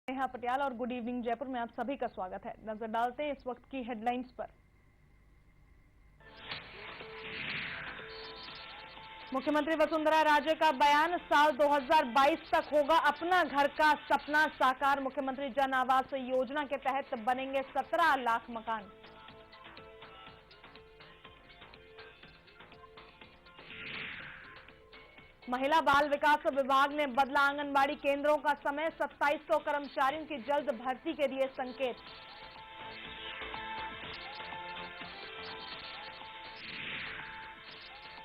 नेहा पटियाल और good evening Jaipur में आप सभी का स्वागत है। नजर डालते हैं इस वक्त की हेडलाइंस पर। मुख्यमंत्री वसुंधरा राजे का बयान, साल 2022 तक होगा अपना घर का सपना साकार। मुख्यमंत्री जन आवास योजना के तहत बनेंगे 17 लाख मकान। महिला बाल विकास विभाग ने बदला आंगनबाड़ी केंद्रों का समय, 2700 कर्मचारियों की जल्द भर्ती के दिए संकेत।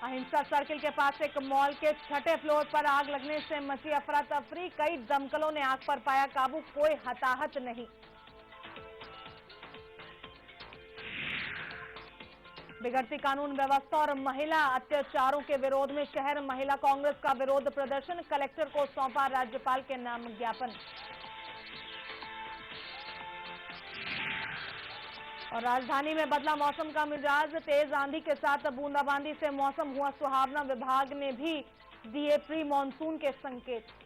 अहिंसा सर्किल के पास एक मॉल के 6ठे फ्लोर पर आग लगने से मची अफरा तफरी, कई दमकलों ने आग पर पाया काबू, कोई हताहत नहीं। बिगड़ती कानून व्यवस्था और महिला अत्याचारों के विरोध में शहर महिला कांग्रेस का विरोध प्रदर्शन, कलेक्टर को सौंपा राज्यपाल के नाम ज्ञापन। और राजधानी में बदला मौसम का मिजाज, तेज आंधी के साथ बूंदाबांदी से मौसम हुआ सुहावना, विभाग ने भी दिए प्री मानसून के संकेत।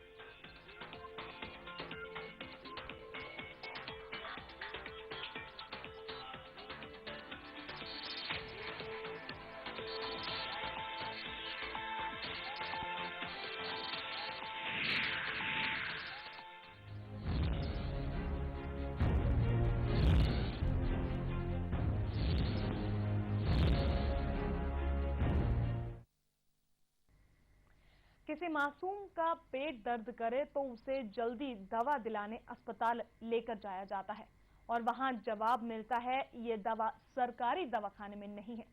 किसी मासूम का पेट दर्द करे तो उसे जल्दी दवा दिलाने अस्पताल लेकर जाया जाता है और वहां जवाब मिलता है ये दवा सरकारी दवाखाने में नहीं है।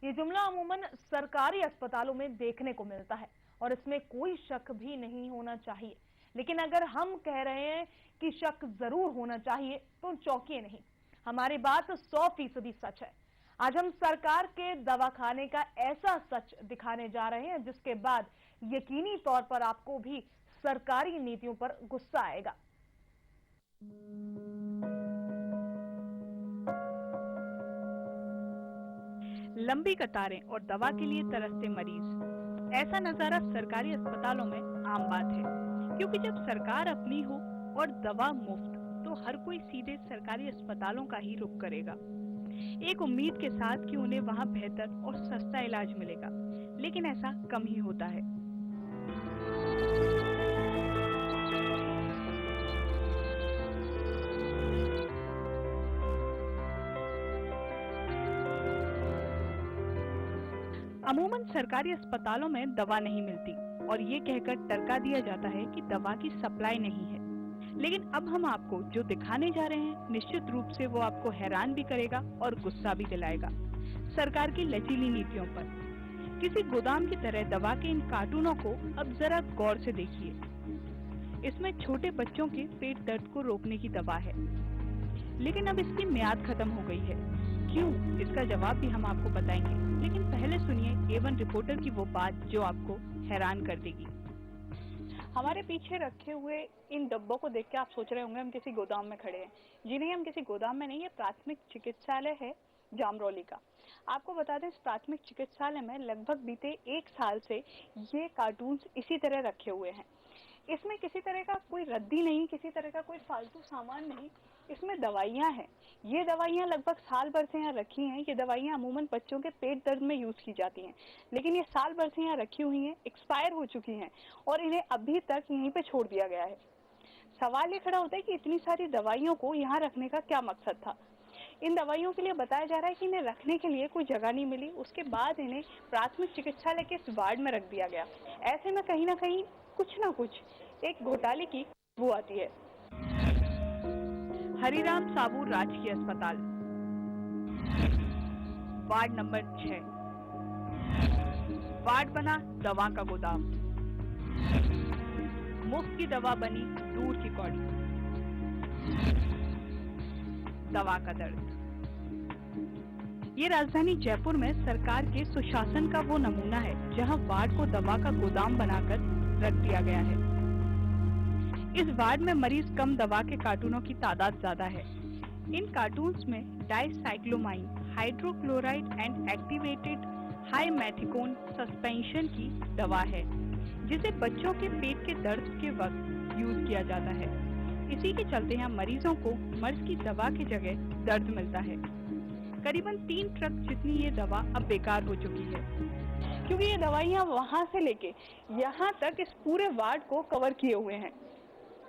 ये जुमला अमूमन सरकारी अस्पतालों में देखने को मिलता है और इसमें कोई शक भी नहीं होना चाहिए, लेकिन अगर हम कह रहे हैं कि शक जरूर होना चाहिए तो चौंकिए नहीं, हमारी बात 100% सच है। आज हम सरकार के दवाखाने का ऐसा सच दिखाने जा रहे हैं जिसके बाद यकीनी तौर पर आपको भी सरकारी नीतियों पर गुस्सा आएगा। लंबी कतारें और दवा के लिए तरसते मरीज, ऐसा नजारा सरकारी अस्पतालों में आम बात है, क्योंकि जब सरकार अपनी हो और दवा मुफ्त तो हर कोई सीधे सरकारी अस्पतालों का ही रुख करेगा, एक उम्मीद के साथ कि उन्हें वहां बेहतर और सस्ता इलाज मिलेगा, लेकिन ऐसा कम ही होता है। अमूमन सरकारी अस्पतालों में दवा नहीं मिलती और ये कहकर टरका दिया जाता है कि दवा की सप्लाई नहीं है, लेकिन अब हम आपको जो दिखाने जा रहे हैं निश्चित रूप से वो आपको हैरान भी करेगा और गुस्सा भी दिलाएगा। सरकार की लचीली नीतियों पर किसी गोदाम की तरह दवा के इन कार्टूनों को अब जरा गौर से देखिए। इसमें छोटे बच्चों के पेट दर्द को रोकने की दवा है, लेकिन अब इसकी मियाद खत्म हो गई है। क्यों, इसका जवाब भी हम आपको बताएंगे, लेकिन पहले सुनिए A1 रिपोर्टर की वो बात जो आपको हैरान कर देगी। हमारे पीछे रखे हुए इन डब्बों को देख के आप सोच रहे होंगे हम किसी गोदाम में खड़े हैं। जी नहीं, हम किसी गोदाम में नहीं, ये प्राथमिक चिकित्सालय है जामरौली का। आपको बता दें, इस प्राथमिक चिकित्सालय में लगभग बीते 1 साल से ये कार्टून्स इसी तरह रखे हुए हैं। इसमें किसी तरह का कोई रद्दी नहीं, किसी तरह का कोई फालतू सामान नहीं, इसमें दवाइयाँ हैं। ये दवाइयाँ लगभग साल भर से यहाँ रखी हैं। ये दवाइयाँ अमूमन बच्चों के पेट दर्द में यूज की जाती हैं, लेकिन ये साल भर से यहाँ रखी हुई हैं, एक्सपायर हो चुकी हैं और इन्हें अभी तक यहीं पे छोड़ दिया गया है। सवाल ये खड़ा होता है कि इतनी सारी दवाइयों को यहाँ रखने का क्या मकसद था। इन दवाइयों के लिए बताया जा रहा है कि इन्हें रखने के लिए कोई जगह नहीं मिली, उसके बाद इन्हें प्राथमिक चिकित्सालय के इस वार्ड में रख दिया गया। ऐसे में कहीं ना कहीं कुछ ना कुछ एक घोटाले की वो आती है। हरिराम साबू राजकीय अस्पताल, वार्ड नंबर 6। वार्ड बना दवा का गोदाम, मुफ्त की दवा बनी दूर की कौड़ी, दवा का दर्द। ये राजधानी जयपुर में सरकार के सुशासन का वो नमूना है जहां वार्ड को दवा का गोदाम बनाकर रख दिया गया है। इस वार्ड में मरीज कम, दवा के कार्टूनों की तादाद ज्यादा है। इन कार्टून्स में dicyclomine, hydrochloride and activated simethicone suspension की दवा है, जिसे बच्चों के पेट के दर्द के वक्त यूज किया जाता है। इसी के चलते यहाँ मरीजों को मर्ज की दवा की जगह दर्द मिलता है। करीबन 3 ट्रक जितनी ये दवा अब बेकार हो चुकी है, क्योंकि ये दवाइयाँ वहाँ से लेके यहाँ तक इस पूरे वार्ड को कवर किए हुए हैं।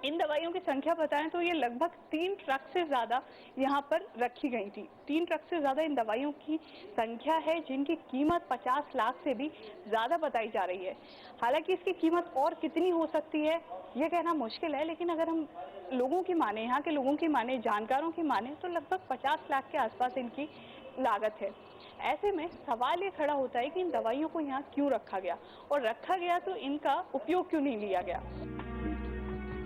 इन दवाइयों की संख्या बताएं तो ये लगभग 3 ट्रक से ज़्यादा यहाँ पर रखी गई थी। 3 ट्रक से ज़्यादा इन दवाइयों की संख्या है, जिनकी कीमत 50 लाख से भी ज़्यादा बताई जा रही है। हालांकि इसकी कीमत और कितनी हो सकती है ये कहना मुश्किल है, लेकिन अगर हम लोगों की माने, यहाँ के लोगों की माने, जानकारों की माने, तो लगभग 50 लाख के आसपास इनकी लागत है। ऐसे में सवाल ये खड़ा होता है कि इन दवाइयों को यहाँ क्यों रखा गया, और रखा गया तो इनका उपयोग क्यों नहीं लिया गया।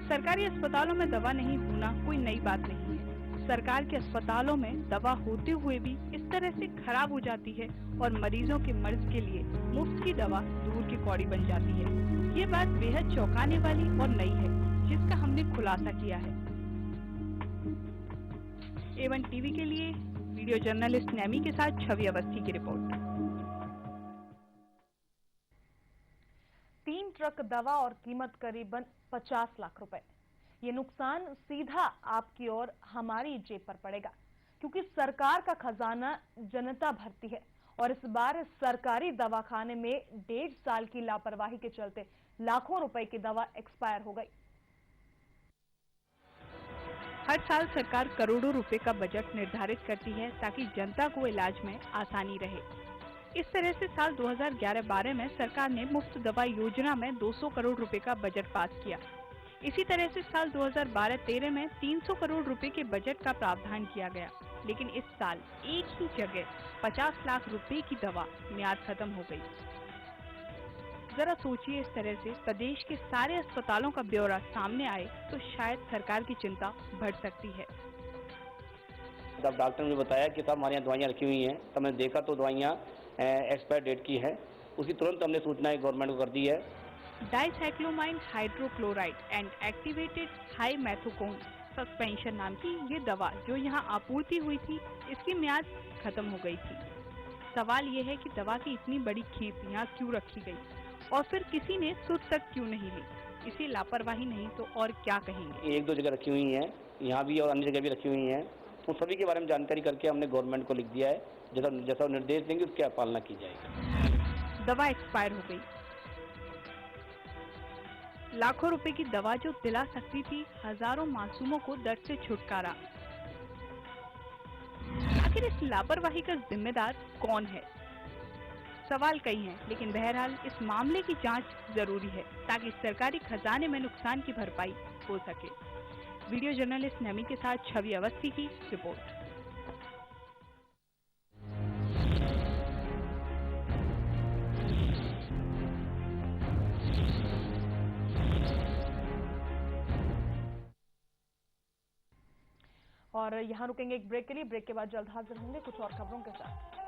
सरकारी अस्पतालों में दवा नहीं होना कोई नई बात नहीं है। सरकार के अस्पतालों में दवा होते हुए भी इस तरह से खराब हो जाती है और मरीजों के मर्ज के लिए मुफ्त की दवा दूर की कौड़ी बन जाती है। ये बात बेहद चौंकाने वाली और नई है, जिसका हमने खुलासा किया है। A1 टीवी के लिए वीडियो जर्नलिस्ट नैमी के साथ छवि अवस्थी की रिपोर्ट। 3 ट्रक दवा और कीमत करीबन 50 लाख रुपए। ये नुकसान सीधा आपकी और हमारी जेब पर पड़ेगा, क्योंकि सरकार का खजाना जनता भरती है और इस बार सरकारी दवाखाने में 1.5 साल की लापरवाही के चलते लाखों रुपए की दवा एक्सपायर हो गई। हर साल सरकार करोड़ों रुपए का बजट निर्धारित करती है ताकि जनता को इलाज में आसानी रहे। इस तरह से साल 2011-12 में सरकार ने मुफ्त दवा योजना में 200 करोड़ रुपए का बजट पास किया। इसी तरह से साल 2012-13 में 300 करोड़ रुपए के बजट का प्रावधान किया गया, लेकिन इस साल एक ही जगह 50 लाख रुपए की दवा मियाद खत्म हो गई। जरा सोचिए, इस तरह से प्रदेश के सारे अस्पतालों का ब्यौरा सामने आए तो शायद सरकार की चिंता बढ़ सकती है। जब डॉक्टर ने बताया कि साहब हमारे यहाँ दवाइयाँ रखी हुई हैं, तब मैंने देखा तो दवाइयाँ एक्सपायर डेट की है। उसकी तुरंत हमने सूचना गवर्नमेंट को कर दी है। Dicyclomine hydrochloride and activated simethicone suspension नाम की ये दवा जो यहाँ आपूर्ति हुई थी, इसकी म्याद खत्म हो गई थी। सवाल ये है कि दवा की इतनी बड़ी खेप यहाँ क्यों रखी गई और फिर किसी ने सुध तक क्यों नहीं ली। इसी लापरवाही नहीं तो और क्या कहेंगे। 1-2 जगह रखी हुई हैं, यहाँ भी और अन्य जगह भी रखी हुई हैं। उन सभी के बारे में जानकारी करके हमने गवर्नमेंट को लिख दिया है। जैसा निर्देश देंगे उसकी पालना की जाएगी। दवा एक्सपायर हो गई। लाखों रुपए की दवा जो दिला सकती थी हजारों मासूमों को दर्द से छुटकारा। आखिर इस लापरवाही का जिम्मेदार कौन है? सवाल कई हैं, लेकिन बहरहाल इस मामले की जांच जरूरी है ताकि सरकारी खजाने में नुकसान की भरपाई हो सके। वीडियो जर्नलिस्ट नैमी के साथ छवि अवस्थी की रिपोर्ट। और यहाँ रुकेंगे एक ब्रेक के लिए। ब्रेक के बाद जल्द हाजिर होंगे कुछ और खबरों के साथ।